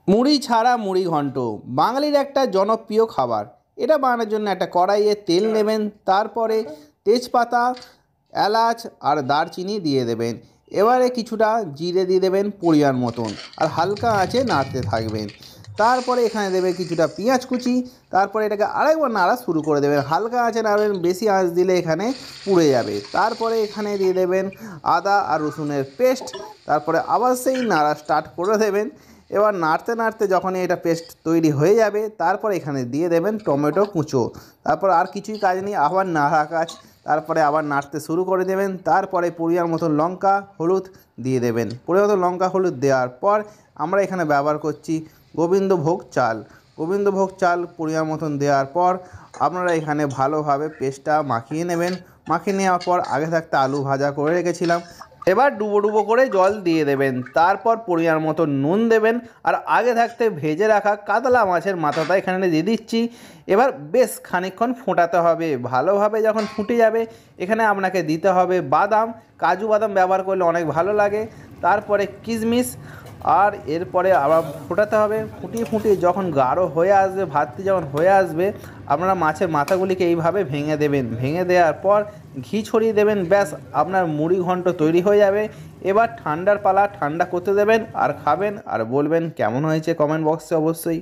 মুড়ি ছাড়া মুড়ি ঘন্ট বাঙালির একটা জনপ্রিয় খাবার। এটা বানানোর জন্য একটা কড়াইয়ে তেল নেবেন, তারপরে তেজপাতা, এলাচ আর দারচিনি দিয়ে দেবেন। এবারে কিছুটা জিরে দিয়ে দেবেন পরিমাণ মতন, আর হালকা আঁচে নাড়তে থাকবেন। তারপরে এখানে দেবে কিছুটা পেঁয়াজ কুচি, তারপরে এটাকে আরেকবার নাড়া শুরু করে দেবেন। হালকা আঁচে নাড়বেন, বেশি আঁচ দিলে এখানে পুড়ে যাবে। তারপরে এখানে দিয়ে দেবেন আদা আর রসুনের পেস্ট, তারপরে আবার সেই নাড়া স্টার্ট করে দেবেন। এবার নাড়তে নাড়তে যখনই এটা পেস্ট তৈরি হয়ে যাবে, তারপর এখানে দিয়ে দেবেন টমেটো কুঁচো। তারপর আর কিছুই কাজ নেই, আবার নাড়া কাজ। তারপরে আবার নাড়তে শুরু করে দেবেন। তারপরে পরিমাণ মতো লঙ্কা হলুদ দিয়ে দেবেন। পরিমাণ মতো লঙ্কা হলুদ দেওয়ার পর আমরা এখানে ব্যবহার করছি গোবিন্দভোগ চাল। গোবিন্দভোগ চাল পরিমাণ মতন দেওয়ার পর আপনারা এখানে ভালোভাবে পেস্টটা মাখিয়ে নেবেন। মাখিয়ে নেওয়ার পর আগে থাকতে আলু ভাজা করে রেখেছিলাম, এবার ডুবো ডুবো করে জল দিয়ে দেবেন। তারপর পরিমাণ মতো নুন দেবেন, আর আগে থাকতে ভেজে রাখা কাতলা মাছের মাথাটা এখানে দিয়ে দিচ্ছি। এবার বেশ খানিকক্ষণ ফোটাতে হবে। ভালোভাবে যখন ফুটে যাবে, এখানে আপনাকে দিতে হবে বাদাম। কাজু বাদাম ব্যবহার করলে অনেক ভালো লাগে। তারপরে কিশমিশ, আর এরপরে আবার ফোটাতে হবে। ফুটিয়ে ফুটিয়ে যখন গাঢ় হয়ে আসবে, ভাতটি যখন হয়ে আসবে, আপনারা মাছের মাথাগুলিকে এইভাবে ভেঙে দেবেন। ভেঙে দেওয়ার পর ঘি ছড়িয়ে দেবেন। ব্যাস, আপনার মুড়ি ঘন্ট তৈরি হয়ে যাবে। এবার ঠান্ডার পালা, ঠান্ডা করতে দেবেন আর খাবেন, আর বলবেন কেমন হয়েছে কমেন্ট বক্সে অবশ্যই।